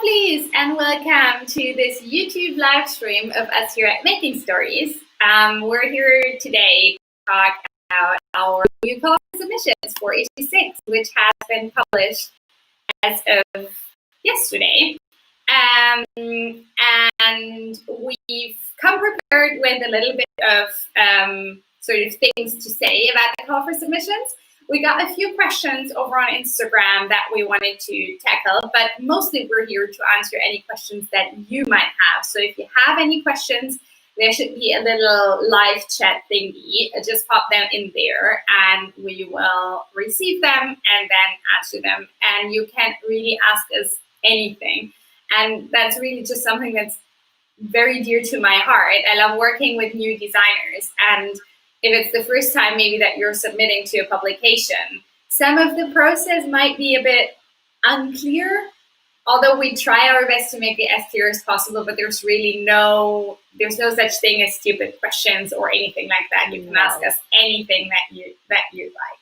Lovelies, and welcome to this YouTube live stream of us here at Making Stories. We're here today to talk about our new call for submissions for issue 6, which has been published as of yesterday. And we've come prepared with a little bit of sort of things to say about the call for submissions. We got a few questions over on Instagram that we wanted to tackle, but mostly we're here to answer any questions that you might have. So if you have any questions, there should be a little live chat thingy. Just pop them in there and we will receive them and then answer them. And you can really ask us anything. And that's really just something that's very dear to my heart. I love working with new designers, and if it's the first time maybe that you're submitting to a publication, some of the process might be a bit unclear, although we try our best to make it as clear as possible, but there's no such thing as stupid questions or anything like that. You can ask us anything that you'd like.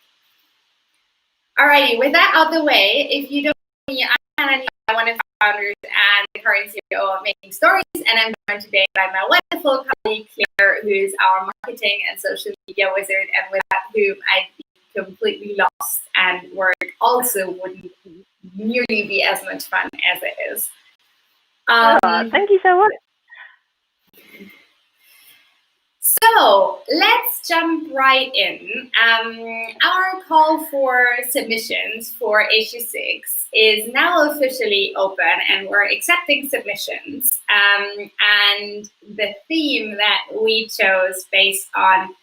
Alrighty, with that out the way, if you don't know me, I'm one of the founders and the current CEO of Making Stories, and I'm joined today by my wonderful colleague Claire, who is our marketing and social media wizard, and without whom I'd be completely lost, and work also wouldn't nearly be as much fun as it is. Thank you so much. So let's jump right in. Our call for submissions for issue 6 is now officially open, and we're accepting submissions. And the theme that we chose based on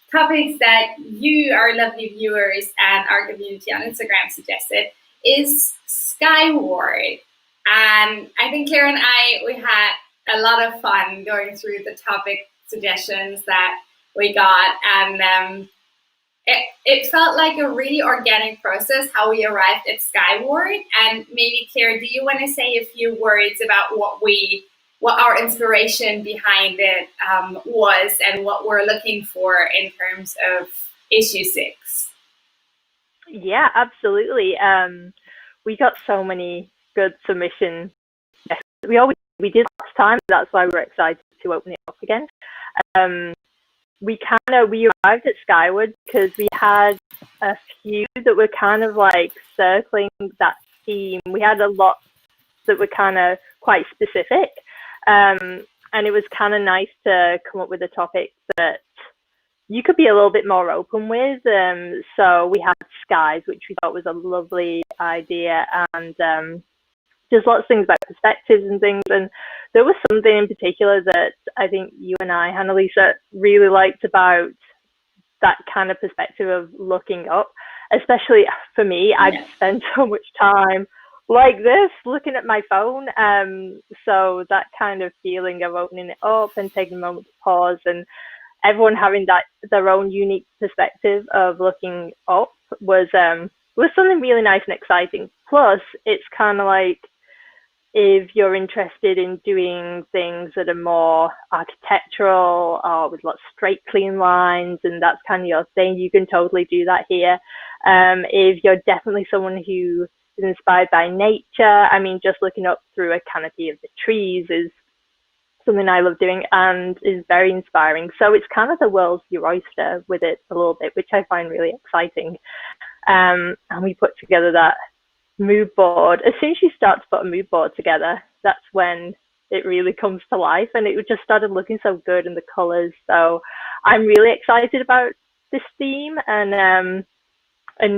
topics that you, our lovely viewers, and our community on Instagram suggested is Skyward. And I think Claire and we had a lot of fun going through the topic suggestions that we got, and it felt like a really organic process how we arrived at Skyward. And maybe Claire, do you want to say a few words about what our inspiration behind it was, and what we're looking for in terms of issue 6? Yeah, absolutely. We got so many good submissions. We did last time. That's why we're excited to open it up again. We arrived at Skyward because we had a few that were kind of like circling that theme. We had a lot that were kind of quite specific, and it was kind of nice to come up with a topic that you could be a little bit more open with. So we had skies, which we thought was a lovely idea, and there's lots of things about perspectives and things, and there was something in particular that I think you and I, Hannalisa, really liked about that kind of perspective of looking up. Especially for me, I've spent so much time like this, looking at my phone. So that kind of feeling of opening it up and taking a moment to pause, and everyone having their own unique perspective of looking up was something really nice and exciting. Plus, it's kind of like, if you're interested in doing things that are more architectural or with lots of straight, clean lines, and that's kind of your thing, you can totally do that here. If you're definitely someone who is inspired by nature, I mean, just looking up through a canopy of the trees is something I love doing and is very inspiring. So it's kind of the world's your oyster with it a little bit, which I find really exciting. And we put together that mood board. As soon as you start to put a mood board together, that's when it really comes to life, and it just started looking so good in the colors. So I'm really excited about this theme, and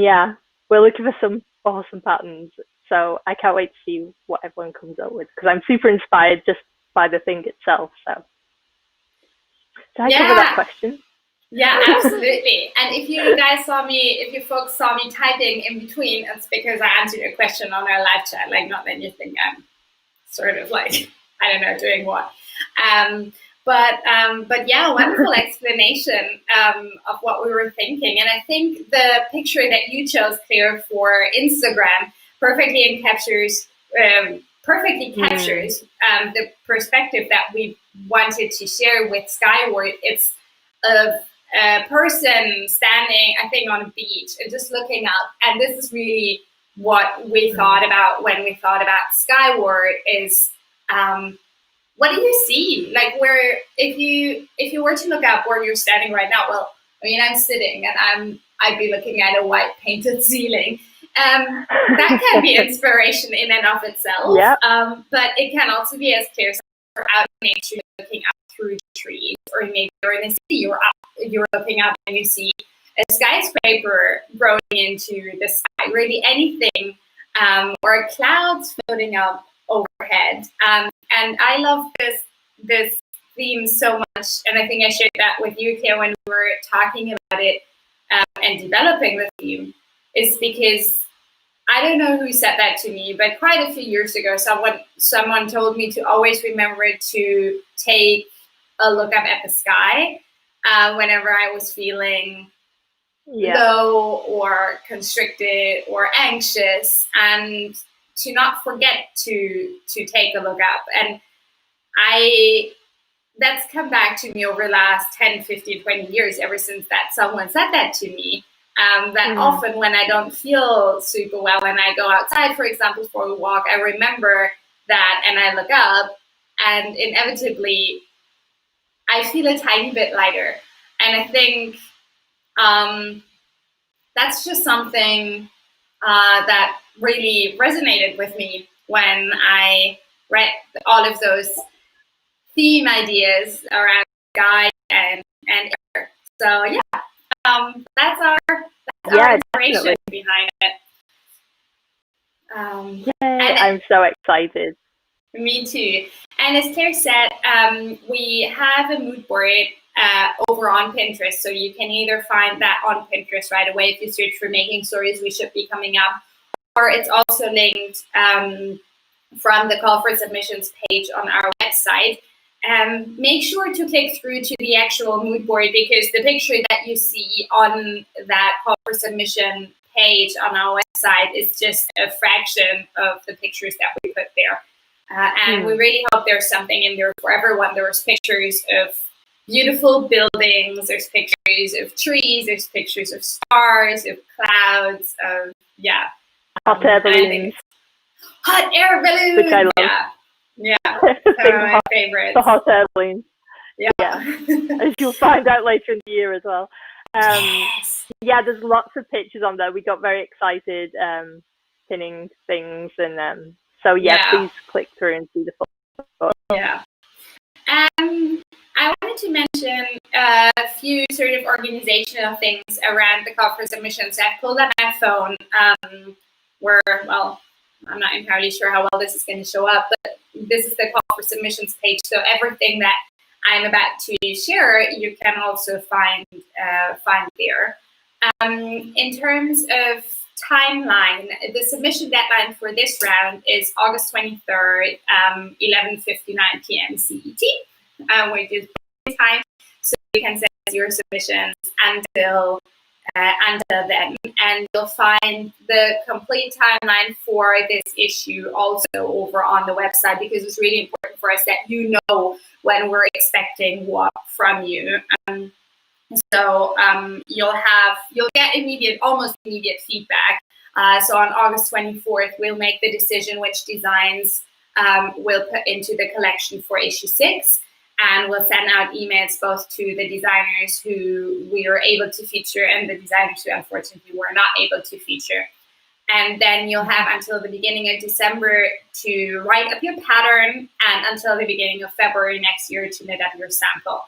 yeah, we're looking for some awesome patterns. So I can't wait to see what everyone comes up with, because I'm super inspired just by the thing itself. So did I cover that question? Yeah, absolutely. And if you folks saw me typing in between, it's because I answered a question on our live chat. Like, not that you think I'm sort of like, I don't know, doing what. But yeah, wonderful explanation of what we were thinking. And I think the picture that you chose, Claire, for Instagram perfectly captures the perspective that we wanted to share with Skyward. It's a person standing, I think, on a beach and just looking up. And this is really what we thought about when we thought about Skyward is, what do you see? Like, where if you were to look up where you're standing right now, well, I mean, I'm sitting and I'd be looking at a white painted ceiling. That can be inspiration in and of itself. Yeah. But it can also be, as Claire said, you're out in nature looking up through the trees, or maybe you're in a city, you're looking up and you see a skyscraper growing into the sky, really anything, or clouds floating up overhead. And I love this theme so much, and I think I shared that with you, Claire, when we were talking about it and developing the theme, is because I don't know who said that to me, but quite a few years ago, someone told me to always remember to take a look up at the sky whenever I was feeling low or constricted or anxious, and to not forget to take a look up. And that's come back to me over the last 10, 15, 20 years, ever since that someone said that to me. That often when I don't feel super well and I go outside, for example, for a walk, I remember that and I look up, and inevitably I feel a tiny bit lighter. And I think that's just something that really resonated with me when I read all of those theme ideas around sky and air. So yeah, that's our inspiration behind it. I'm so excited. Me too. And as Claire said, we have a mood board over on Pinterest, so you can either find that on Pinterest right away if you search for Making Stories We Should Be Coming Up, or it's also linked from the Call for Submissions page on our website. Make sure to click through to the actual mood board, because the picture that you see on that Call for Submission page on our website is just a fraction of the pictures that we put there. And we really hope there's something in there for everyone. There's pictures of beautiful buildings, there's pictures of trees, there's pictures of stars, of clouds, of, hot air balloons. Hot air balloons! Which I love. Yeah, my favorite. The hot air balloons. Yeah. As you'll find out later in the year as well. Yes. Yeah, there's lots of pictures on there. We got very excited pinning things, and so please click through and see the photo. Yeah. I wanted to mention a few sort of organizational things around the Call for Submissions. I've pulled up my phone where, well, I'm not entirely sure how well this is going to show up, but this is the Call for Submissions page. So everything that I'm about to share, you can also find there. In terms of timeline, the submission deadline for this round is August 23rd, 11:59 p.m. CET, which is time. So you can send your submissions until then, and you'll find the complete timeline for this issue also over on the website, because it's really important for us that you know when we're expecting what from you. So you'll get almost immediate feedback. So on August 24th, we'll make the decision which designs we'll put into the collection for issue 6. And we'll send out emails both to the designers who we were able to feature and the designers who unfortunately were not able to feature. And then you'll have until the beginning of December to write up your pattern, and until the beginning of February next year to knit up your sample.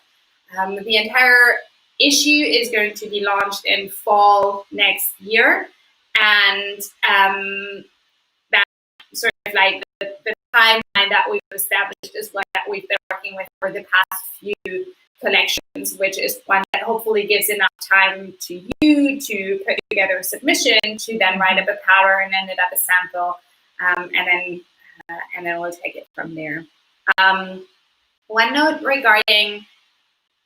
The entire issue is going to be launched in fall next year. And that sort of like the timeline that we've established is one that we've been working with for the past few collections, which is one that hopefully gives enough time to you to put together a submission, to then write up a pattern and knit up a sample, and then we'll take it from there. One note regarding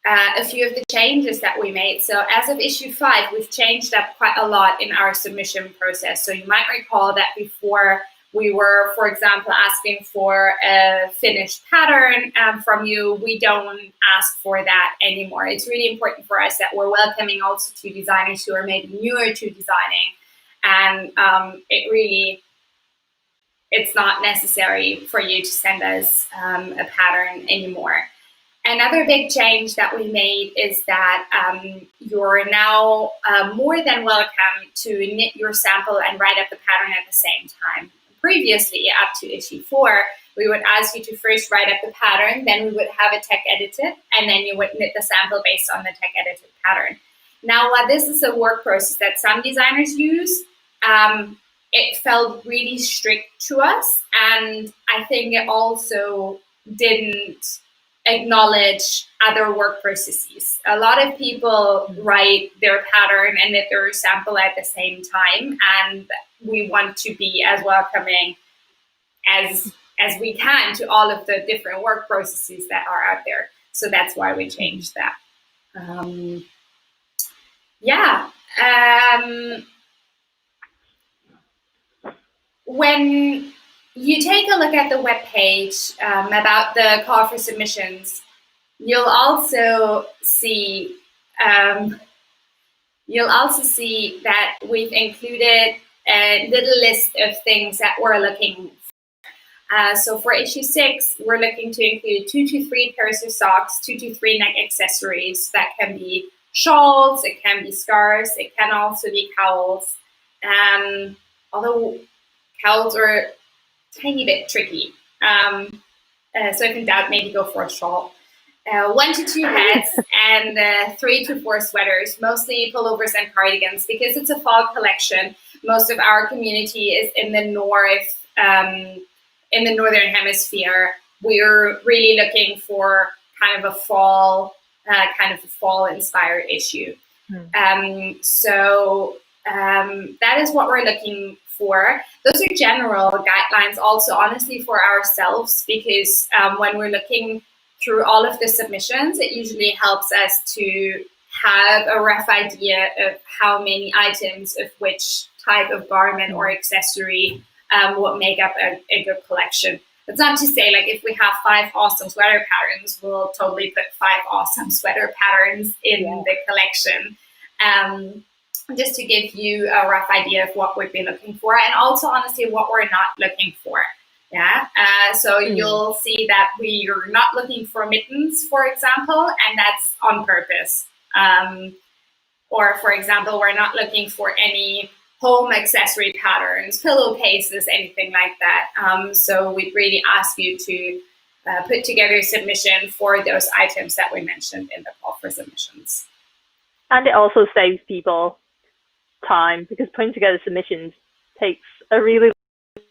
a few of the changes that we made. So as of issue 5, we've changed up quite a lot in our submission process. So you might recall that before we were, for example, asking for a finished pattern from you. We don't ask for that anymore. It's really important for us that we're welcoming also to designers who are maybe newer to designing. and it's not necessary for you to send us a pattern anymore. Another big change that we made is that you're now more than welcome to knit your sample and write up the pattern at the same time. Previously, up to issue 4, we would ask you to first write up the pattern, then we would have it tech edited, and then you would knit the sample based on the tech edited pattern. Now, while this is a work process that some designers use, it felt really strict to us, and I think it also didn't acknowledge other work processes. A lot of people write their pattern and knit their sample at the same time, and we want to be as welcoming as we can to all of the different work processes that are out there. So that's why we changed that. When you take a look at the webpage about the call for submissions, you'll also see that we've included a little list of things that we're looking for. So for issue 6, we're looking to include 2 to 3 pairs of socks, 2 to 3 neck accessories. That can be shawls, it can be scarves, it can also be cowls. Although cowls are a tiny bit tricky. So if in doubt, maybe go for a shawl. 1 to 2 hats and 3 to 4 sweaters, mostly pullovers and cardigans, because it's a fall collection. Most of our community is in the north, in the northern hemisphere. We're really looking for kind of a fall inspired issue. So that is what we're looking for. Those are general guidelines also, honestly, for ourselves, because when we're looking through all of the submissions, it usually helps us to have a rough idea of how many items of which type of garment or accessory would make up a good collection. That's not to say, like, if we have 5 awesome sweater patterns, we'll totally put 5 awesome sweater patterns in the collection. Just to give you a rough idea of what we'd be looking for, and also, honestly, what we're not looking for. So you'll see that we're not looking for mittens, for example, and that's on purpose. Or, for example, we're not looking for any home accessory patterns, pillowcases, anything like that. So we'd really ask you to put together a submission for those items that we mentioned in the call for submissions. And it also saves people time, because putting together submissions takes a really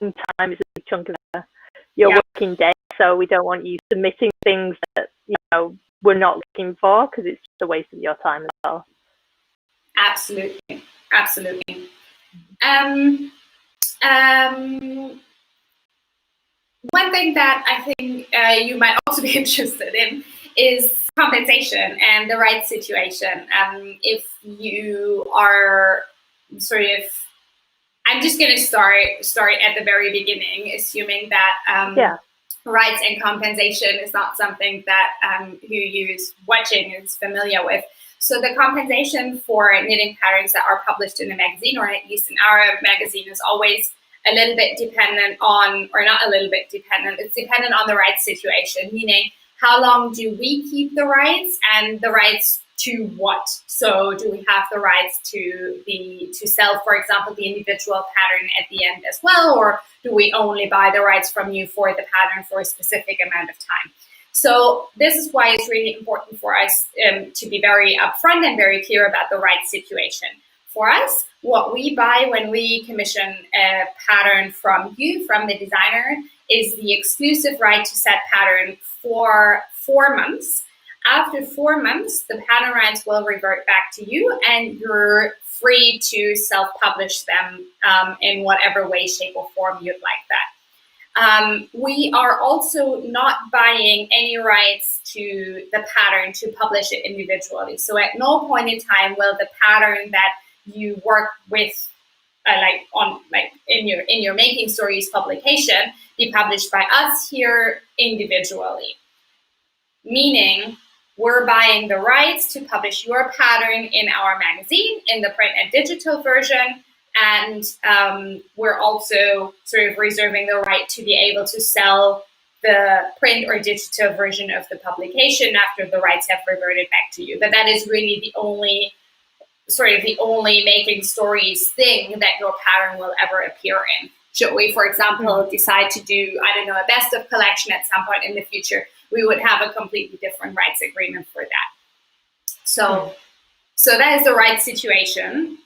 long time. It's a big chunk of your working day. So we don't want you submitting things that we're not looking for, because it's just a waste of your time as well. Absolutely. One thing that I think you might also be interested in is compensation and the right situation. If you are I'm just going to start at the very beginning, assuming that rights and compensation is not something that who is watching is familiar with. So the compensation for knitting patterns that are published in a magazine, or at least in our magazine, is always a little bit dependent on, or not a little bit dependent, it's dependent on the rights situation, meaning how long do we keep the rights, and the rights to what? So do we have the rights to sell, for example, the individual pattern at the end as well, or do we only buy the rights from you for the pattern for a specific amount of time? So this is why it's really important for us to be very upfront and very clear about the rights situation. For us, what we buy when we commission a pattern from you, from the designer, is the exclusive right to set pattern for 4 months. After 4 months, the pattern rights will revert back to you, and you're free to self-publish them in whatever way, shape, or form you'd like that. We are also not buying any rights to the pattern to publish it individually. So at no point in time will the pattern that you work with, in your Making Stories publication, be published by us here individually. Meaning, we're buying the rights to publish your pattern in our magazine, in the print and digital version, And we're also sort of reserving the right to be able to sell the print or digital version of the publication after the rights have reverted back to you. But that is really the only Making Stories thing that your pattern will ever appear in. Should we, for example, decide to do, I don't know, a best of collection at some point in the future, we would have a completely different rights agreement for that. So that is the rights situation.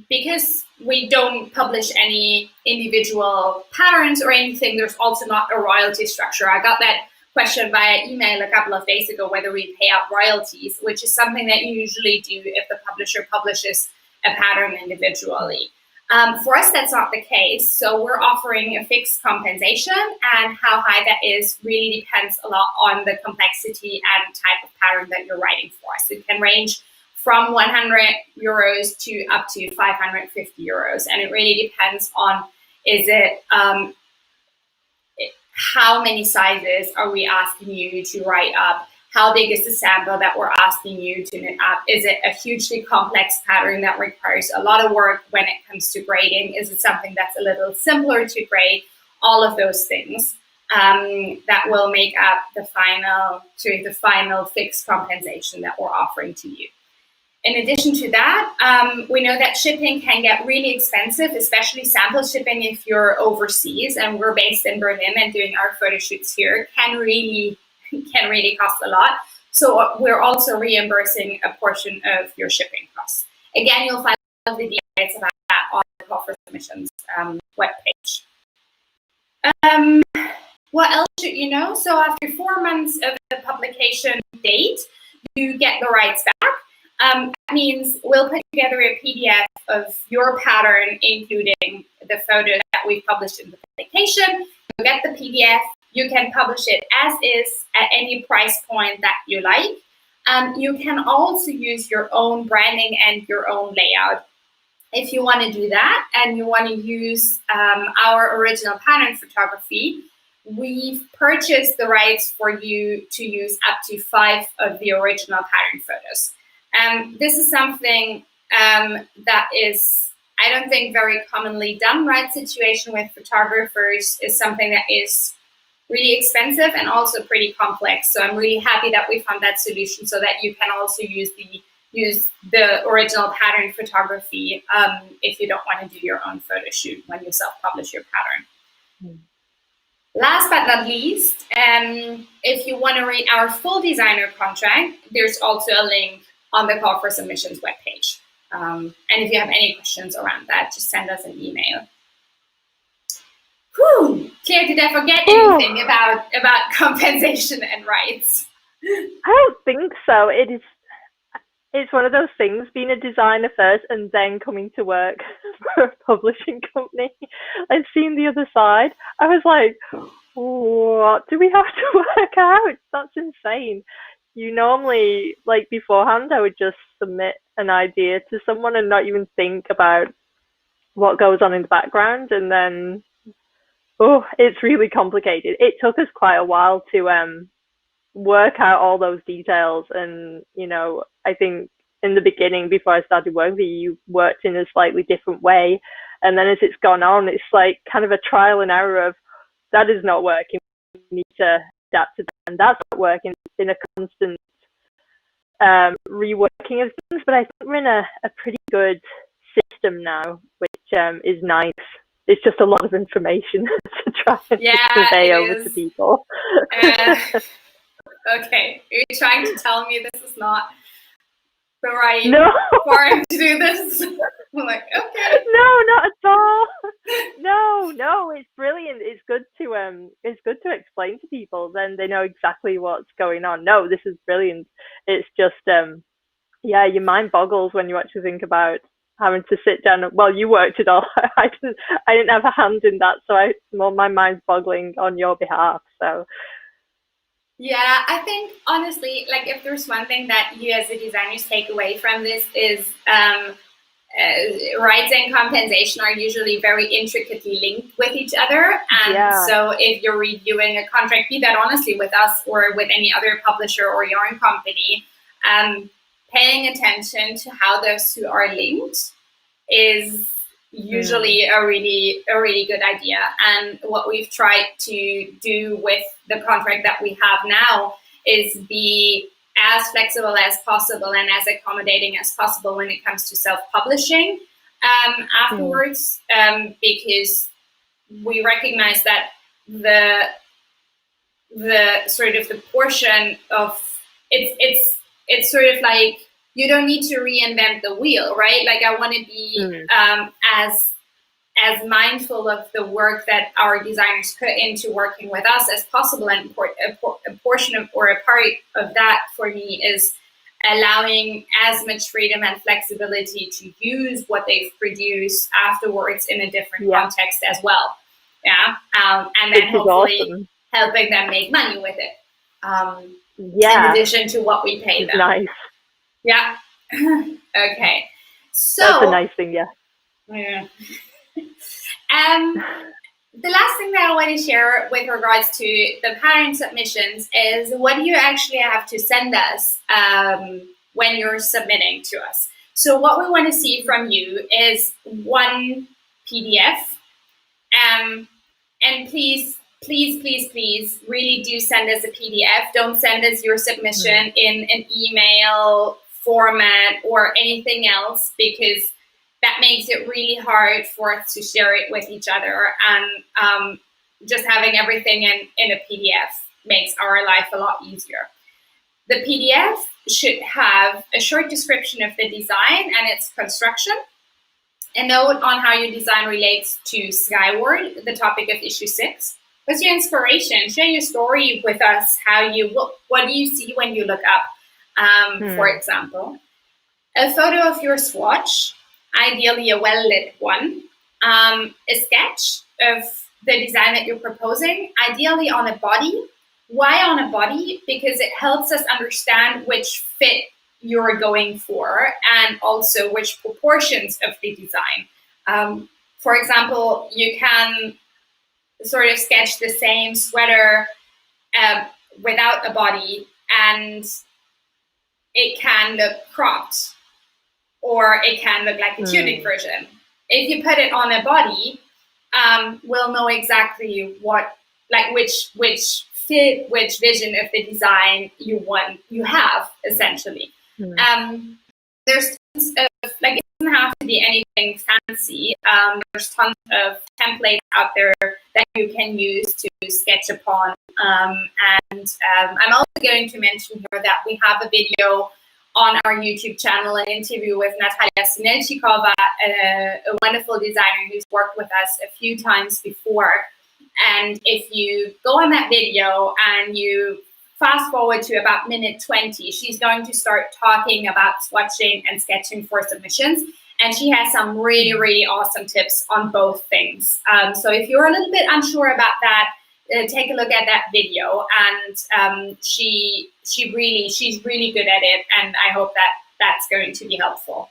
Because we don't publish any individual patterns or anything, there's also not a royalty structure. I got that question via email a couple of days ago, whether we pay out royalties, which is something that you usually do if the publisher publishes a pattern individually. For us, that's not the case. So we're offering a fixed compensation, and how high that is really depends a lot on the complexity and type of pattern that you're writing for us. It can range from 100 euros to up to 550 euros. And it really depends on, how many sizes are we asking you to write up? How big is the sample that we're asking you to knit up? Is it a hugely complex pattern that requires a lot of work when it comes to grading? Is it something that's a little simpler to grade? All of those things that will make up the final fixed compensation that we're offering to you. In addition to that, we know that shipping can get really expensive, especially sample shipping if you're overseas, and we're based in Berlin and doing our photo shoots here can really cost a lot. So we're also reimbursing a portion of your shipping costs. Again, you'll find all the details about that on the Call for Submissions webpage. What else should you know? So after 4 months of the publication date, you get the rights back. That means we'll put together a PDF of your pattern, including the photo that we've published in the publication. You get the PDF. You can publish it as is at any price point that you like. You can also use your own branding and your own layout. If you want to do that and you want to use our original pattern photography, we've purchased the rights for you to use up to 5 of the original pattern photos. This is something that is, I don't think, very commonly done. Right situation with photographers is something that is really expensive and also pretty complex. So I'm really happy that we found that solution so that you can also use the original pattern photography if you don't want to do your own photo shoot when you self-publish your pattern. Last but not least, if you want to read our full designer contract, there's also a link on the Call for Submissions webpage. And if you have any questions around that, just send us an email. Whew. Claire, did I forget anything about compensation and rights? I don't think so. It's one of those things, being a designer first and then coming to work for a publishing company. I've seen the other side. I was like, what do we have to work out? That's insane. You normally, like beforehand, I would just submit an idea to someone and not even think about what goes on in the background. And then, it's really complicated. It took us quite a while to work out all those details. And, I think in the beginning, before I started working, you worked in a slightly different way. And then as it's gone on, it's like kind of a trial and error of that is not working. We need to adapt to that. And that's not working. It's been a constant reworking of things. But I think we're in a pretty good system now, which is nice. It's just a lot of information to try and convey over to people. Okay, you're trying to tell me this is not the right forum to do this? I'm like, okay. No, not at all. No, it's brilliant. It's good to explain to people. Then they know exactly what's going on. No, this is brilliant. It's just, your mind boggles when you actually think about having to sit down. Well, you worked it all. I didn't have a hand in that, so my mind's boggling on your behalf. So. Yeah, I think honestly, like if there's one thing that you as a designers take away from this is rights and compensation are usually very intricately linked with each other. And so if you're reviewing a contract, be that honestly with us or with any other publisher or your own company, paying attention to how those two are linked is usually a really good idea. And what we've tried to do with the contract that we have now is be as flexible as possible and as accommodating as possible when it comes to self-publishing afterwards, because we recognize that the sort of the portion of it's sort of like, you don't need to reinvent the wheel, right? Like, I want to be as mindful of the work that our designers put into working with us as possible. And a portion of, or a part of that for me, is allowing as much freedom and flexibility to use what they've produced afterwards in a different context as well. Yeah. And then hopefully helping them make money with it. In addition to what we pay them. Nice. Yeah. Okay. So that's a nice thing, yeah. The last thing that I want to share with regards to the pattern submissions is, what do you actually have to send us when you're submitting to us? So what we want to see from you is one PDF. And please really do send us a PDF. Don't send us your submission in an email format or anything else, because that makes it really hard for us to share it with each other. And just having everything in a PDF makes our life a lot easier. The PDF should have a short description of the design and its construction, a note on how your design relates to Skyward, the topic of issue 6. What's your inspiration? Share your story with us. What do you see when you look up, for example? A photo of your swatch, ideally a well-lit one. A sketch of the design that you're proposing, ideally on a body. Why on a body? Because it helps us understand which fit you're going for, and also which proportions of the design. For example, you can sort of sketch the same sweater without a body, and it can look cropped, or it can look like a tunic version. If you put it on a body, we'll know exactly which fit, which vision of the design you have, essentially. There's tons of, it doesn't have to be anything fancy. There's tons of templates out there that you can use to sketch upon. And I'm also going to mention here that we have a video on our YouTube channel, an interview with Natalia Sinelchikova, a wonderful designer who's worked with us a few times before. And if you go on that video and you fast forward to about minute 20, she's going to start talking about swatching and sketching for submissions. And she has some really, really awesome tips on both things. So if you're a little bit unsure about that, take a look at that video. And she's really good at it. And I hope that that's going to be helpful.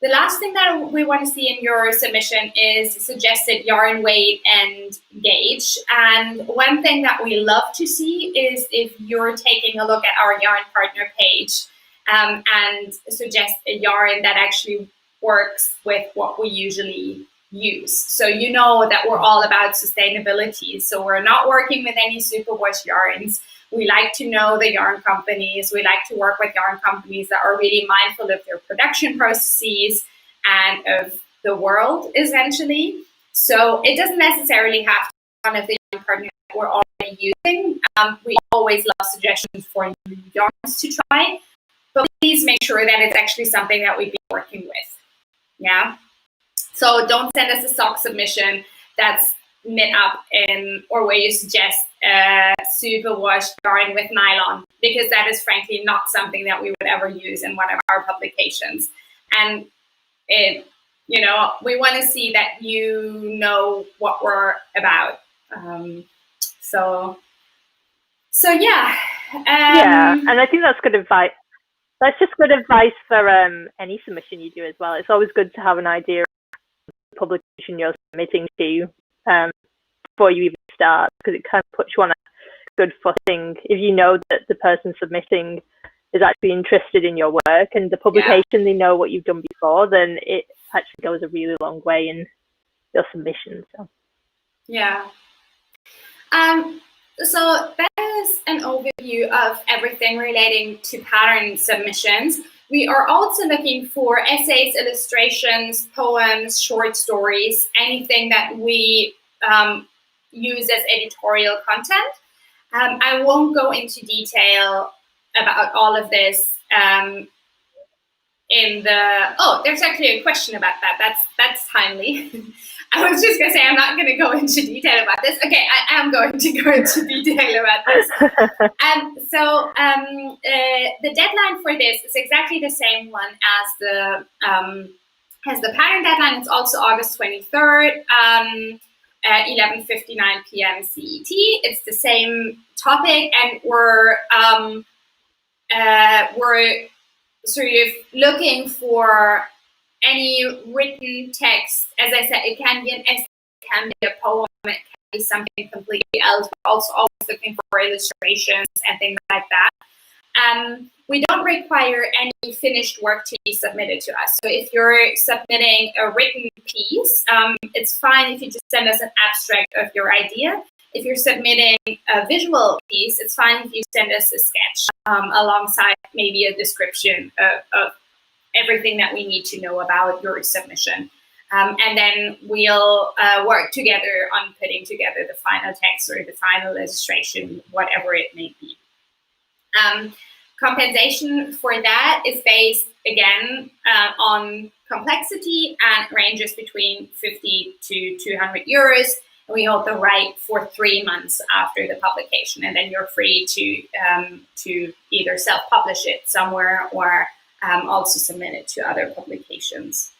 The last thing that we want to see in your submission is suggested yarn weight and gauge. And one thing that we love to see is if you're taking a look at our yarn partner page and suggest a yarn that actually works with what we usually use. So you know that we're all about sustainability. So we're not working with any superwash yarns. We like to know the yarn companies. We like to work with yarn companies that are really mindful of their production processes and of the world, essentially. So it doesn't necessarily have to be one of the yarn partners that we're already using. We always love suggestions for new yarns to try, but please make sure that it's actually something that we've been working with. Yeah. So don't send us a sock submission that's knit up in, or where you suggest superwash yarn with nylon, because that is frankly not something that we would ever use in one of our publications. And we want to see that you know what we're about. So yeah. And I think that's good advice. That's just good advice for any submission you do as well. It's always good to have an idea of the publication you're submitting to before you even start, because it kind of puts you on a good footing. If you know that the person submitting is actually interested in your work and the publication, they know what you've done before, then it actually goes a really long way in your submission. So. Yeah. So that is an overview of everything relating to pattern submissions. We are also looking for essays, illustrations, poems, short stories, anything that we use as editorial content. I won't go into detail about all of this there's actually a question about that. That's timely. I was just going to say I'm not going to go into detail about this. Okay, I am going to go into detail about this. The deadline for this is exactly the same one as the pattern deadline. It's also August 23rd, 11:59 p.m. CET. It's the same topic, and we're sort of looking for any written text. As I said, it can be an essay, it can be a poem, it can be something completely else. We're also always looking for illustrations and things like that. We don't require any finished work to be submitted to us. So if you're submitting a written piece, it's fine if you just send us an abstract of your idea. If you're submitting a visual piece, it's fine if you send us a sketch alongside maybe a description of everything that we need to know about your submission. And then we'll work together on putting together the final text or the final illustration, whatever it may be. Compensation for that is based, again, on complexity and ranges between 50 to 200 euros. We hold the right for 3 months after the publication, and then you're free to either self-publish it somewhere or also submit it to other publications.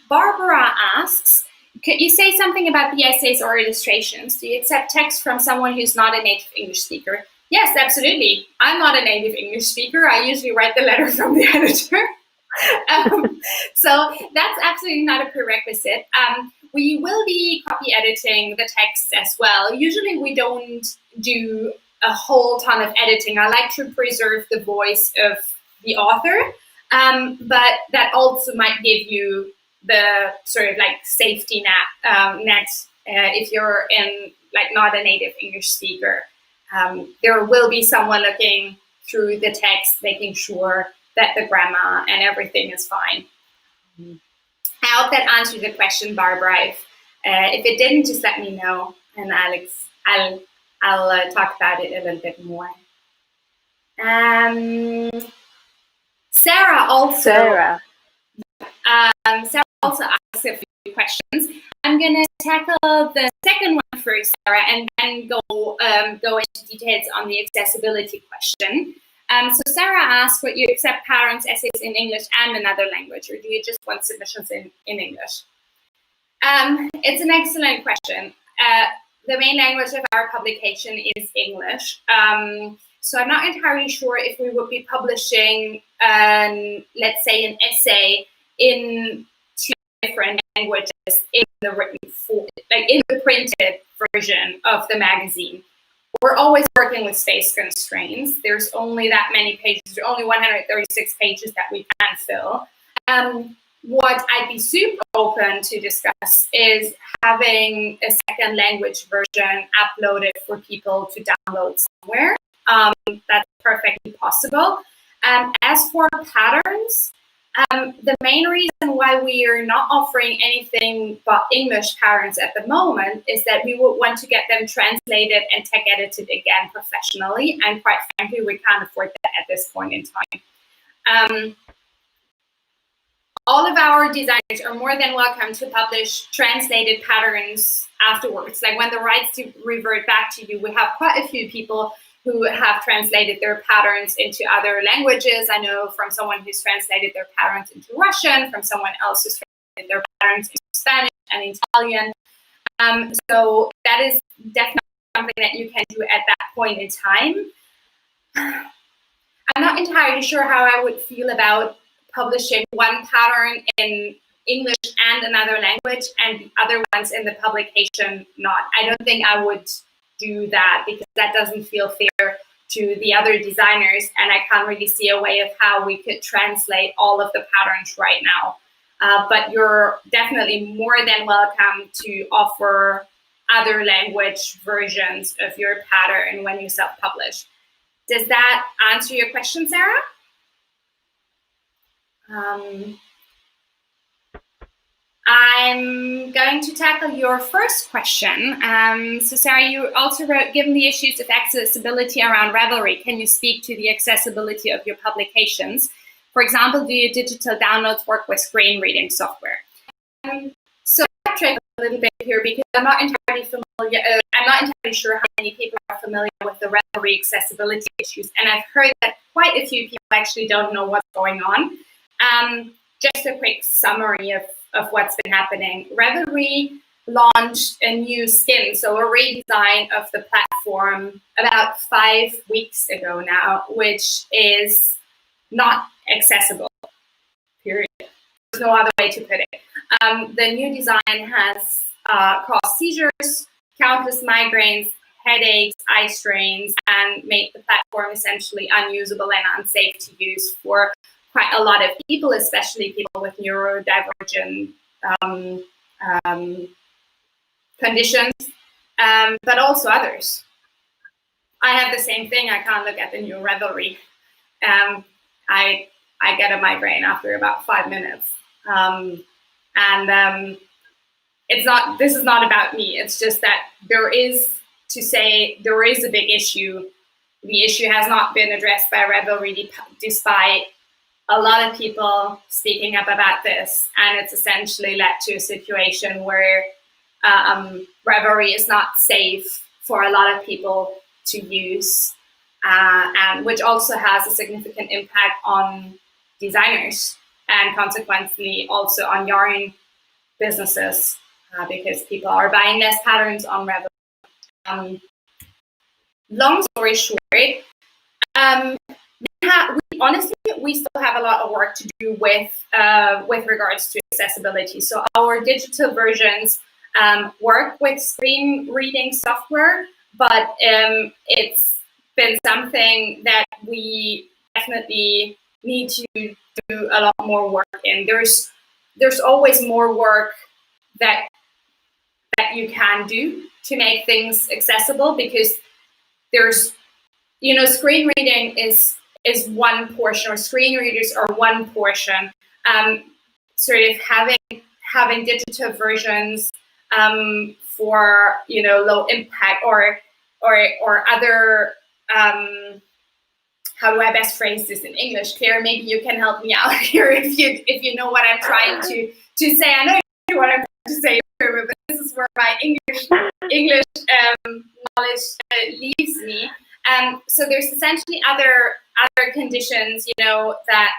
Barbara asks, could you say something about the essays or illustrations? Do you accept text from someone who's not a native English speaker? Yes, absolutely. I'm not a native English speaker. I usually write the letter from the editor. So that's absolutely not a prerequisite. We will be copy editing the text as well. Usually we don't do a whole ton of editing. I like to preserve the voice of the author, but that also might give you the sort of like safety net if you're not a native English speaker. There will be someone looking through the text, making sure that the grammar and everything is fine. I hope that answered the question, Barbara. If it didn't, just let me know, and I'll talk about it a little bit more. Sarah also asked a few questions. I'm going to tackle the second one first, Sarah, and then go into details on the accessibility question. So Sarah asked, would you accept parents' essays in English and another language, or do you just want submissions in English? It's an excellent question. The main language of our publication is English. So I'm not entirely sure if we would be publishing, let's say, an essay in 2 different languages in the in the printed version of the magazine. We're always working with space constraints. There's only that many pages. There's only 136 pages that we can fill. What I'd be super open to discuss is having a second language version uploaded for people to download somewhere. That's perfectly possible. As for patterns, the main reason why we are not offering anything but English patterns at the moment is that we would want to get them translated and tech edited again professionally, and quite frankly, we can't afford that at this point in time. All of our designers are more than welcome to publish translated patterns afterwards. Like when the rights revert back to you, we have quite a few people who have translated their patterns into other languages. I know from someone who's translated their patterns into Russian, from someone else who's translated their patterns into Spanish and Italian. So that is definitely something that you can do at that point in time. I'm not entirely sure how I would feel about publishing one pattern in English and another language and the other ones in the publication not. I don't think I would do that because that doesn't feel fair to the other designers, and I can't really see a way of how we could translate all of the patterns right now. But you're definitely more than welcome to offer other language versions of your pattern when you self-publish. Does that answer your question, Sarah? I'm going to tackle your first question. So Sarah, you also wrote, given the issues of accessibility around Ravelry, can you speak to the accessibility of your publications? For example, do your digital downloads work with screen reading software? So I trick a little bit here because I'm not entirely familiar. I'm not entirely sure how many people are familiar with the Ravelry accessibility issues, and I've heard that quite a few people actually don't know what's going on. Just a quick summary of what's been happening. Ravelry launched a new skin, so a redesign of the platform about 5 weeks ago now, which is not accessible, period. There's no other way to put it. The new design has caused seizures, countless migraines, headaches, eye strains, and made the platform essentially unusable and unsafe to use for quite a lot of people, especially people with neurodivergent conditions, but also others. I have the same thing. I can't look at the new Ravelry. I get a migraine after about 5 minutes. This is not about me. It's just that there is a big issue. The issue has not been addressed by Ravelry despite a lot of people speaking up about this, and it's essentially led to a situation where Ravelry is not safe for a lot of people to use, and which also has a significant impact on designers and consequently also on yarn businesses because people are buying less patterns on Ravelry. Long story short, we still have a lot of work to do with regards to accessibility. So our digital versions work with screen reading software, but it's been something that we definitely need to do a lot more work in. There's always more work that you can do to make things accessible, because there's, screen reading is one portion, or screen readers are one portion. Sort of having digital versions for low impact or other. How do I best phrase this in English? Claire, maybe you can help me out here if you know what I'm trying to say. I know you know what I'm trying to say, but this is where my English knowledge leaves me. So there's essentially other conditions, that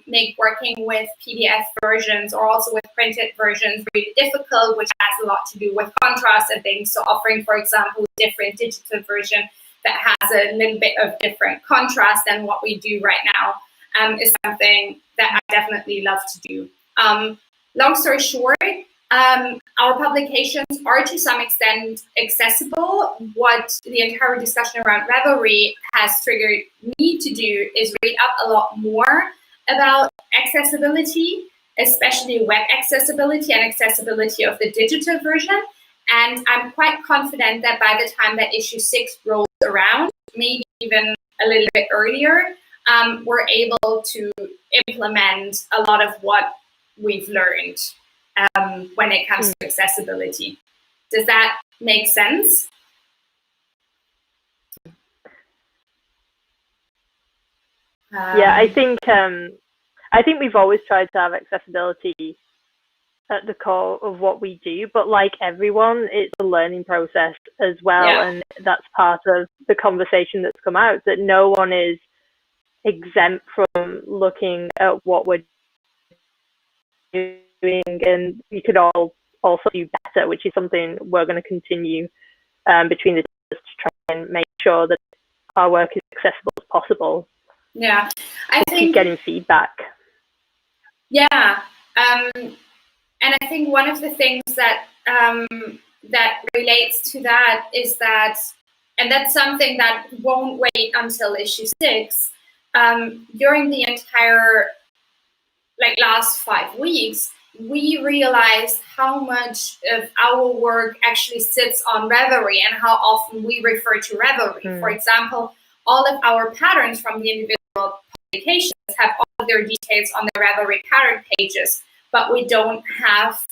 make working with PDF versions or also with printed versions really difficult, which has a lot to do with contrast and things. So offering, for example, a different digital version that has a little bit of different contrast than what we do right now is something that I definitely love to do. Long story short, our publications are to some extent accessible. What the entire discussion around Ravelry has triggered me to do is read up a lot more about accessibility, especially web accessibility and accessibility of the digital version. And I'm quite confident that by the time that issue 6 rolls around, maybe even a little bit earlier, we're able to implement a lot of what we've learned when it comes to accessibility. Does that make sense? Yeah, I think we've always tried to have accessibility at the core of what we do, but like everyone, it's a learning process as well. Yeah. And that's part of the conversation that's come out, that no one is exempt from looking at what we're doing, and we could all also do better, which is something we're going to continue between the two to try and make sure that our work is accessible as possible. Yeah, I think keep getting feedback. Yeah. And I think one of the things that that relates to that is that and that's something that won't wait until issue 6. During the entire last 5 weeks, we realized how much of our work actually sits on Revelry and how often we refer to Revelry. For example, all of our patterns from the individual publications have all of their details on the Revelry pattern pages, but we don't have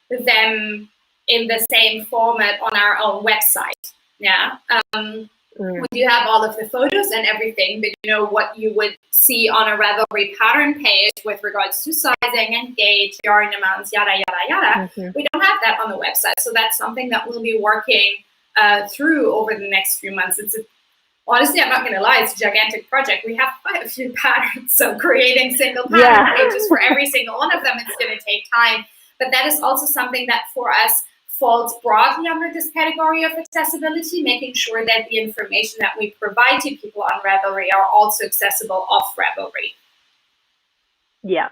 them in the same format on our own website. Yeah. We do have all of the photos and everything, but what you would see on a Revelry pattern page with regards to sizing and gauge, yarn amounts, yada, yada, yada, we don't have that on the website. So that's something that we'll be working through over the next few months. Honestly, I'm not going to lie, it's a gigantic project. We have quite a few patterns, so creating single pattern pages for every single one of them, it's going to take time. But that is also something that for us falls broadly under this category of accessibility, making sure that the information that we provide to people on Revelry are also accessible off Revelry. Yeah.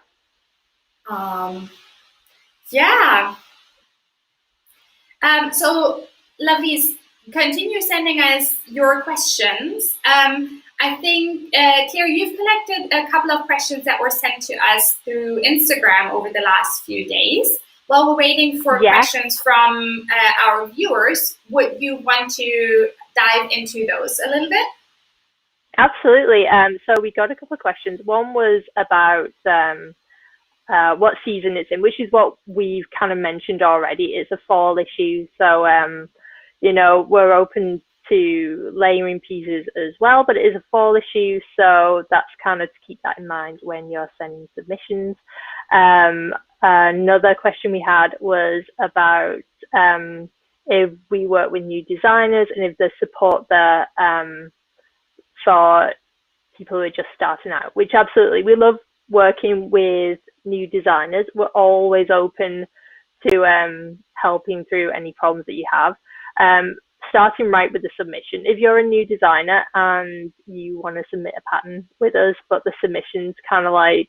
So, lovelies, continue sending us your questions. I think, Claire, you've collected a couple of questions that were sent to us through Instagram over the last few days. While we're waiting for questions from our viewers, would you want to dive into those a little bit? Absolutely. So we got a couple of questions. One was about what season it's in, which is what we've kind of mentioned already. It's a fall issue. So, we're open to layering pieces as well, but it is a fall issue. So that's kind of to keep that in mind when you're sending submissions. Another question we had was about if we work with new designers and if there's support there for people who are just starting out, which absolutely, we love working with new designers. We're always open to helping through any problems that you have. Starting right with the submission. If you're a new designer and you want to submit a pattern with us, but the submission's kind of like,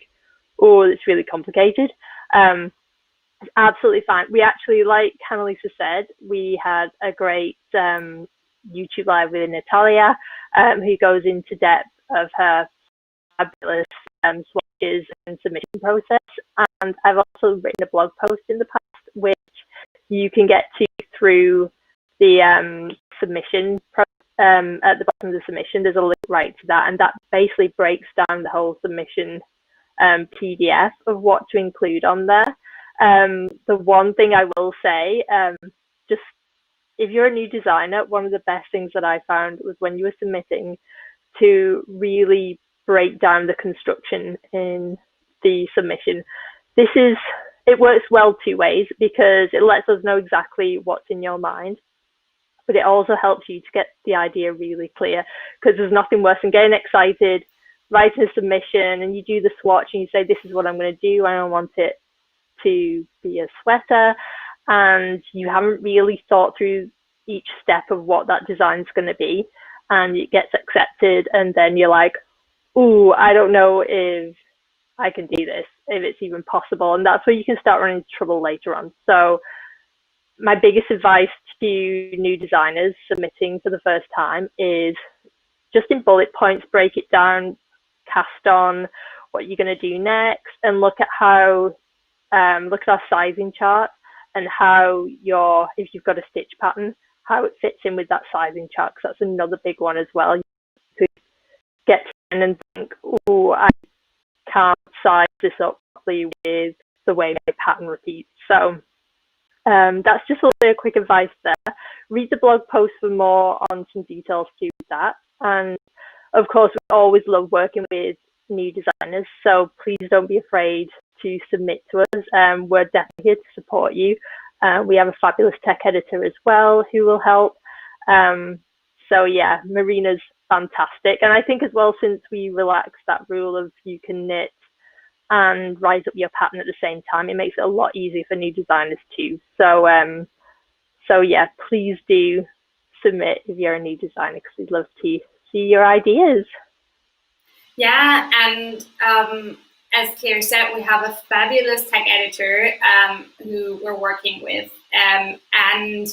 oh, it's really complicated, it's absolutely fine. We actually, like Annalisa said, we had a great YouTube live with Natalia, who goes into depth of her fabulous swatches and submission process. And I've also written a blog post in the past, which you can get to through the submission at the bottom of the submission. There's a link right to that, and that basically breaks down the whole submission PDF of what to include on there. The one thing I will say, just if you're a new designer, one of the best things that I found was when you were submitting to really break down the construction in the submission. It works well two ways, because it lets us know exactly what's in your mind, but it also helps you to get the idea really clear, because there's nothing worse than getting excited, writing a submission, and you do the swatch and you say, this is what I'm going to do, I don't want it to be a sweater, and you haven't really thought through each step of what that design's going to be, and it gets accepted, and then you're like, ooh, I don't know if I can do this, if it's even possible, and that's where you can start running into trouble later on. So my biggest advice to new designers submitting for the first time is just in bullet points, break it down, cast on what you're going to do next, and look at how, look at our sizing chart and how if you've got a stitch pattern, how it fits in with that sizing chart, because that's another big one as well. You could get in and think, oh, I can't size this up properly with the way my pattern repeats. So that's just a quick advice there. Read the blog post for more on some details to that. And of course, we always love working with new designers, so please don't be afraid to submit to us. We're definitely here to support you. We have a fabulous tech editor as well who will help. So yeah, Marina's fantastic. And I think as well, since we relaxed that rule of you can knit and rise up your pattern at the same time, it makes it a lot easier for new designers too. So so yeah, please do submit if you're a new designer, because we'd love to see your ideas. Yeah, and as Claire said, we have a fabulous tech editor who we're working with, and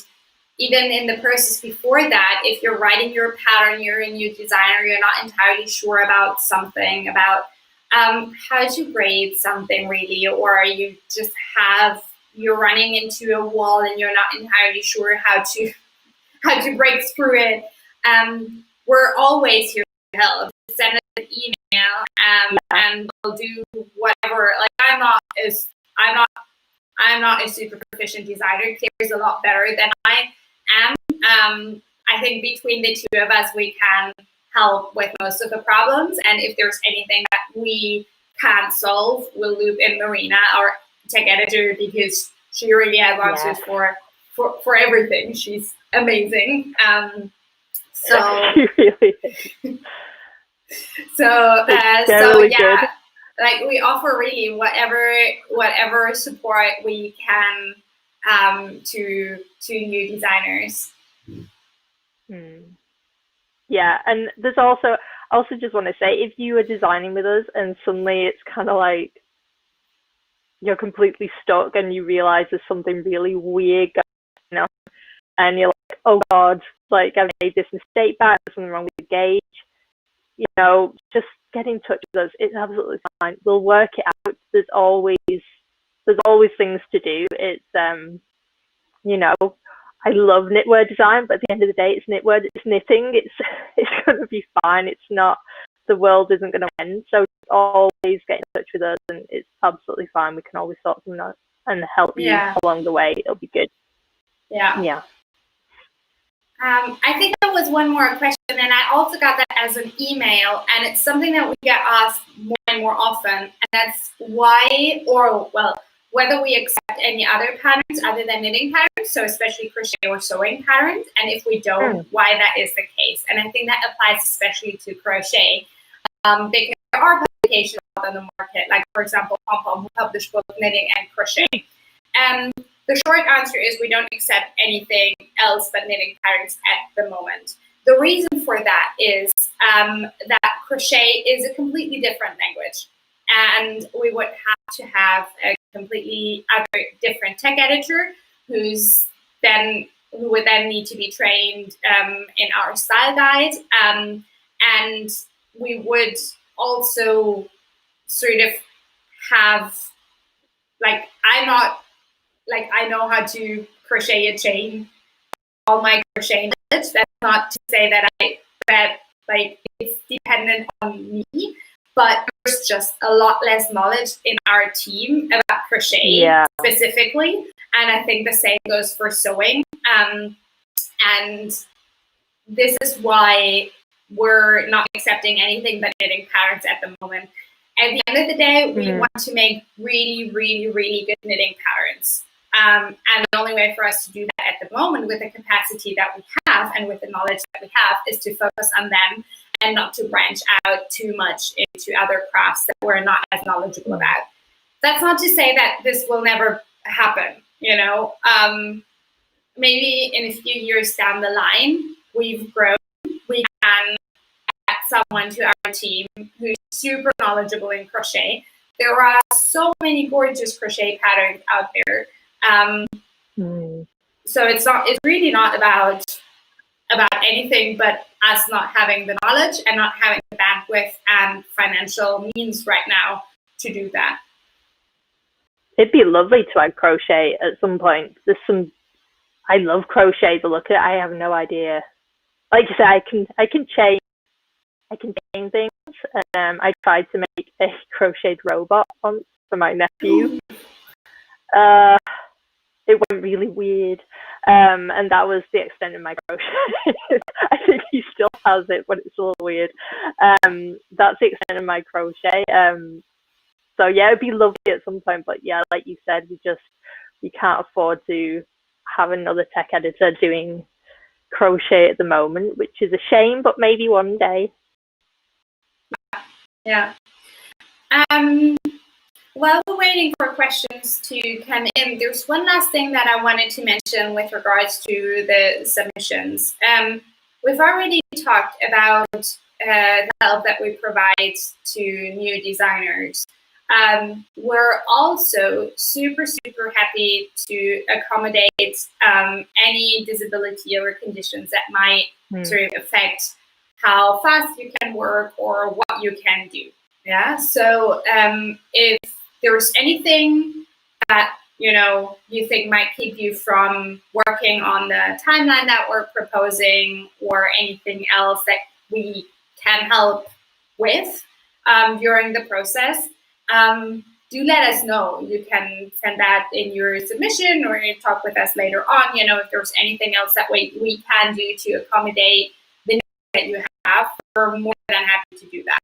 even in the process before that, if you're writing your pattern, you're a new designer, you're not entirely sure about something, about how to grade something really, or you just you're running into a wall and you're not entirely sure how to break through it. We're always here to help. Send us an email, and we'll do whatever. Like I'm not a super proficient designer. Claire's a lot better than I am. I think between the two of us, we can help with most of the problems. And if there's anything that we can't solve, we'll loop in Marina, our tech editor, because she really has answers for everything. She's amazing. She really is. So yeah. Good. Like we offer really whatever support we can to new designers. Yeah, and there's also just want to say, if you are designing with us and suddenly it's kind of like you're completely stuck and you realize there's something really weird going on, and you're like, oh God, like I've made this mistake back, there's something wrong with the gauge, you know, just get in touch with us. It's absolutely fine. We'll work it out. There's always things to do. It's you know, I love knitwear design, but at the end of the day, it's knitwear, it's knitting. It's going to be fine. It's not, the world isn't going to end. So always get in touch with us, and it's absolutely fine. We can always sort something out and help you along the way. It'll be good. Yeah. I think there was one more question, and I also got that as an email, and it's something that we get asked more and more often, and that's whether we accept any other patterns other than knitting patterns, so especially crochet or sewing patterns, and if we don't, why that is the case. And I think that applies especially to crochet, because there are publications out on the market, like for example, Pom Pom, who publish both knitting and crochet. The short answer is we don't accept anything else but knitting patterns at the moment. The reason for that is that crochet is a completely different language, and we would have to have a completely other different tech editor who would then need to be trained in our style guide, and we would also sort of have, like, I know how to crochet a chain, all my crochet knowledge. That's not to say that it's dependent on me, but there's just a lot less knowledge in our team about crochet specifically, and I think the same goes for sewing. And this is why we're not accepting anything but knitting patterns at the moment. At the end of the day, we want to make really, really, really good knitting patterns. And the only way for us to do that at the moment, with the capacity that we have and with the knowledge that we have, is to focus on them and not to branch out too much into other crafts that we're not as knowledgeable about. That's not to say that this will never happen, you know. Maybe in a few years down the line, we've grown, we can add someone to our team who's super knowledgeable in crochet. There are so many gorgeous crochet patterns out there. So it's really not about anything but us not having the knowledge and not having the bandwidth and financial means right now to do that. It'd be lovely to add crochet at some point. I love crochet, but look at it, I have no idea. Like you said, I can chain things. I tried to make a crocheted robot once for my nephew. It went really weird, and that was the extent of my crochet. I think he still has it, but it's a little weird. That's the extent of my crochet. So yeah, it'd be lovely at some point, but yeah, like you said, we can't afford to have another tech editor doing crochet at the moment, which is a shame, but maybe one day. Yeah. While we're waiting for questions to come in, there's one last thing that I wanted to mention with regards to the submissions. We've already talked about the help that we provide to new designers. we're also super, super happy to accommodate any disability or conditions that might sort of affect how fast you can work or what you can do. Yeah. So if there's anything that you think might keep you from working on the timeline that we're proposing, or anything else that we can help with during the process, do let us know. You can send that in your submission, or you talk with us later on. If there's anything else that we can do to accommodate the needs that you have, we're more than happy to do that.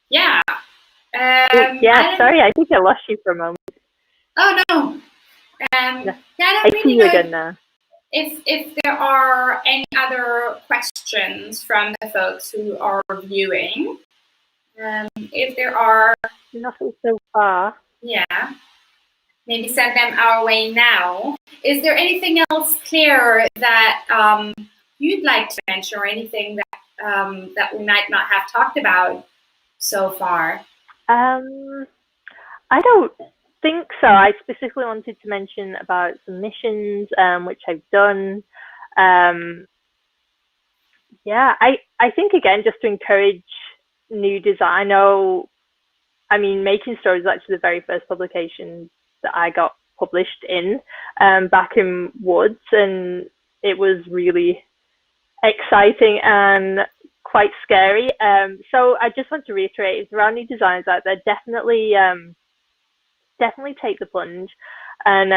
Yeah. Sorry, I think I lost you for a moment. Oh no. I don't see you again now. If there are any other questions from the folks who are viewing, if there are nothing so far, maybe send them our way now. Is there anything else, Claire, that you'd like to mention, or anything that we might not have talked about so far? I don't think so. I specifically wanted to mention about submissions, which I've done. I think, again, just to encourage new design. Making Stories is actually the very first publication that I got published in back in Woods, and it was really exciting and quite scary. So I just want to reiterate, if there are new designers out there, definitely take the plunge, and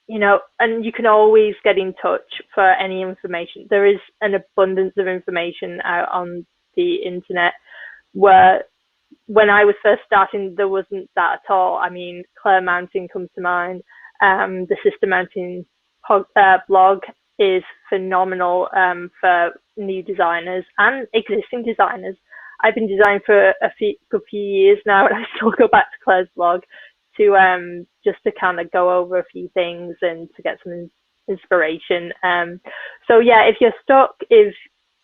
and you can always get in touch for any information. There is an abundance of information out on the internet, where when I was first starting, there wasn't that at all. Claire Mountain comes to mind. The Sister Mountain blog is phenomenal for new designers and existing designers. I've been designing for a few years now, and I still go back to Claire's blog to just to kind of go over a few things and to get some inspiration. So if you're stuck, if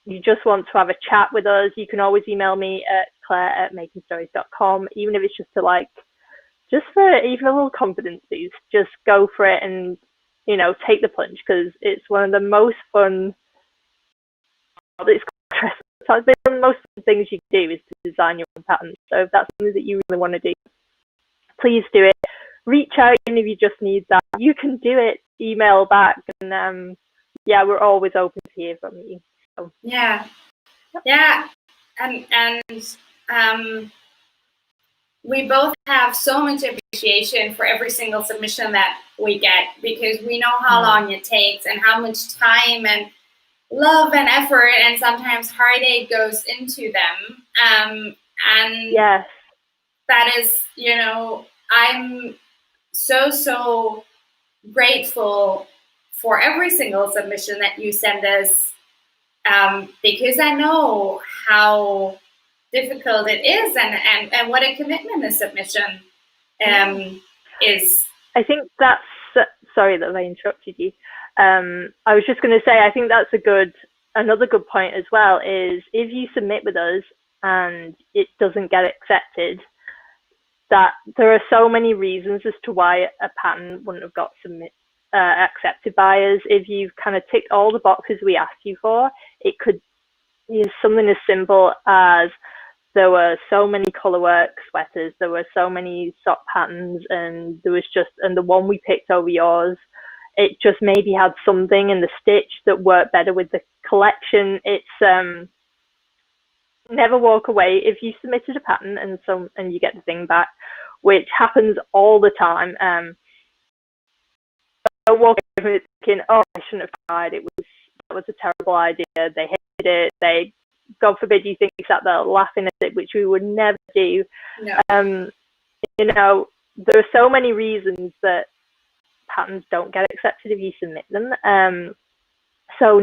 you just want to have a chat with us, you can always email me at claire@makingstories.com, even if it's just to just for even a little confidence boost. Just go for it and take the plunge, because it's one of the most fun. It's one of the most fun things you can do is to design your own patterns. So if that's something that you really want to do, please do it. Reach out, even if you just need that. You can do it. Email back, and we're always open to hear from you. So. And we both have so much appreciation for every single submission that we get, because we know how long it takes and how much time and love and effort and sometimes heartache goes into them. And yes, that is, I'm so grateful for every single submission that you send us, because I know how difficult it is, and what a commitment a submission is. I think that's, sorry that I interrupted you. I was just going to say, I think that's another good point as well, is if you submit with us and it doesn't get accepted, that there are so many reasons as to why a pattern wouldn't have got accepted by us. If you've kind of ticked all the boxes we asked you for, it could be something as simple as there were so many colorwork sweaters, there were so many sock patterns, and the one we picked over yours, it just maybe had something in the stitch that worked better with the collection. It's never walk away. If you submitted a pattern and you get the thing back, which happens all the time, don't walk away thinking, oh, I shouldn't have tried. That was a terrible idea. They hated it. They, God forbid, you think you sat there laughing at it, which we would never do. No. There are so many reasons that patterns don't get accepted if you submit them. So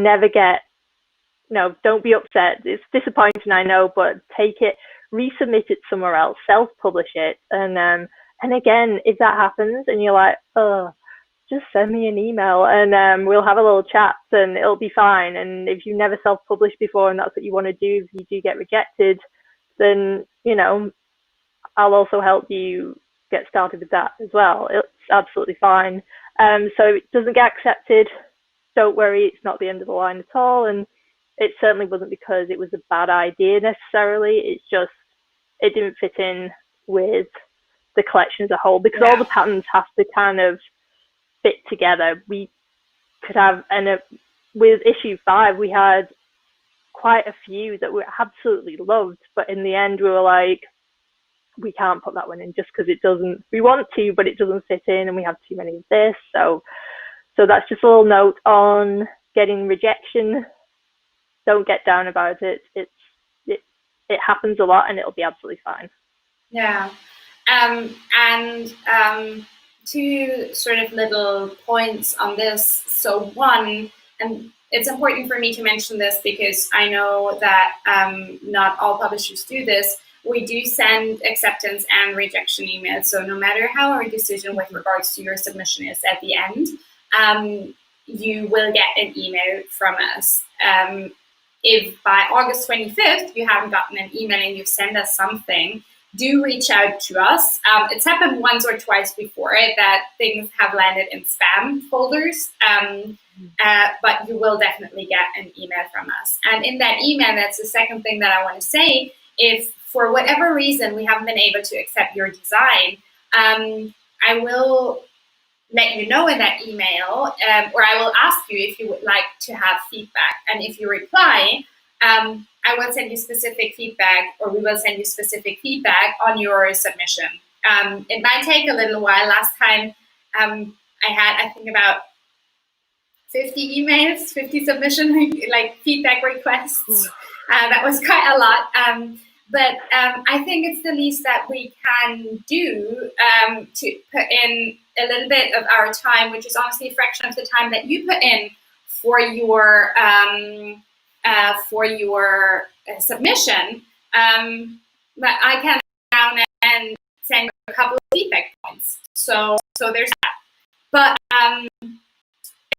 don't be upset. It's disappointing, I know, but take it, resubmit it somewhere else, self-publish it, and again, if that happens and you're like, oh, just send me an email and we'll have a little chat and it'll be fine. And if you never self-published before and that's what you want to do, if you do get rejected, then, you know, I'll also help you get started with that as well. It's absolutely fine. So if it doesn't get accepted, don't worry, it's not the end of the line at all. And it certainly wasn't because it was a bad idea necessarily. It's just, it didn't fit in with the collection as a whole, because all the patterns have to kind of fit together. We could have, and with issue 5, we had quite a few that we absolutely loved, but in the end we were like, we can't put that one in just because it doesn't, we want to, but it doesn't fit in and we have too many of this. So that's just a little note on getting rejection. Don't get down about it. It happens a lot and it'll be absolutely fine. Yeah. And 2 sort of little points on this. So one, and it's important for me to mention this because I know that not all publishers do this. We do send acceptance and rejection emails. So no matter how our decision with regards to your submission is at the end, you will get an email from us. If by August 25th you haven't gotten an email and you've sent us something, do reach out to us. It's happened once or twice before that things have landed in spam folders, but you will definitely get an email from us. And in that email, that's the second thing that I want to say. If for whatever reason we haven't been able to accept your design, I will let you know in that email, or I will ask you if you would like to have feedback. And if you reply, I will send you specific feedback, or we will send you specific feedback on your submission. It might take a little while. Last time I had, I think, about 50 emails, 50 submission like feedback requests. That was quite a lot. But I think it's the least that we can do to put in a little bit of our time, which is honestly a fraction of the time that you put in for your submission. But I can down and send you a couple of feedback points. So there's that. But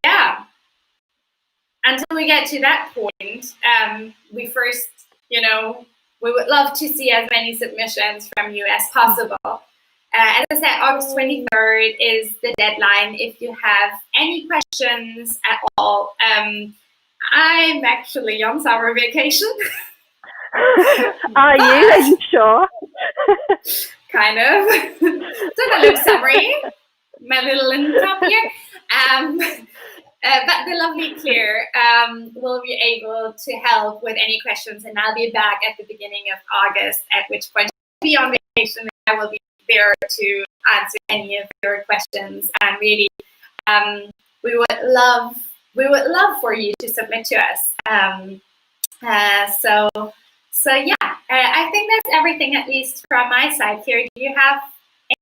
yeah, until we get to that point, we first, we would love to see as many submissions from you as possible. As I said, August 23rd is the deadline. If you have any questions at all, I'm actually on summer vacation. Are you sure? Kind of. Doesn't look summery. My little linen top here. But the lovely Claire will be able to help with any questions, and I'll be back at the beginning of August, at which point I'll be on vacation and I will be there to answer any of your questions. And really, we would love for you to submit to us. So yeah, I think that's everything, at least from my side. Claire, do you have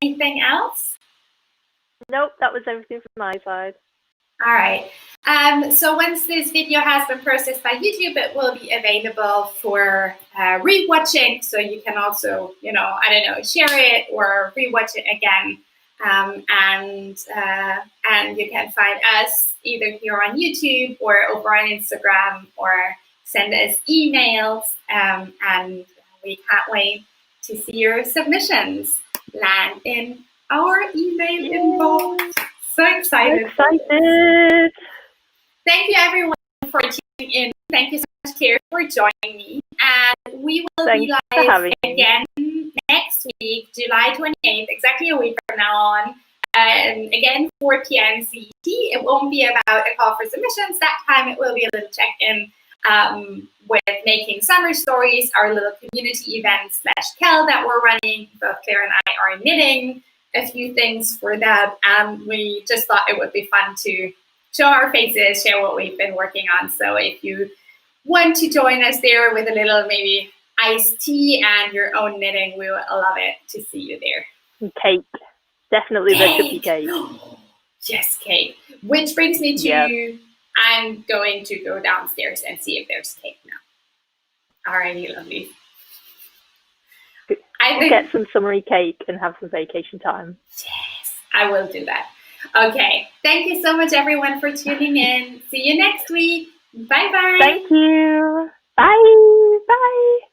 anything else? Nope, that was everything from my side. All right. So once this video has been processed by YouTube, it will be available for rewatching. So you can also, share it or rewatch it again. And you can find us either here on YouTube or over on Instagram, or send us emails. And we can't wait to see your submissions land in our email inbox. So excited. Thank you, everyone, for tuning in. Thank you so much, Claire, for joining me. And we will be live again next week, July 28th, exactly a week from now on. And again, 4 p.m. CET. It won't be about a call for submissions. That time it will be a little check-in with Making Summer Stories, our little community event / KEL that we're running. Both Claire and I are knitting a few things for that. We just thought it would be fun to show our faces, share what we've been working on. So if you want to join us there with a little maybe iced tea and your own knitting, we would love it to see you there. And cake. Definitely there should be cake. Yes, cake. Which brings me to, I'm going to go downstairs and see if there's cake now. Alrighty, lovely. I think get some summery cake and have some vacation time. Yes, I will do that. Okay. Thank you so much, everyone, for tuning in. See you next week. Bye-bye. Thank you. Bye. Bye.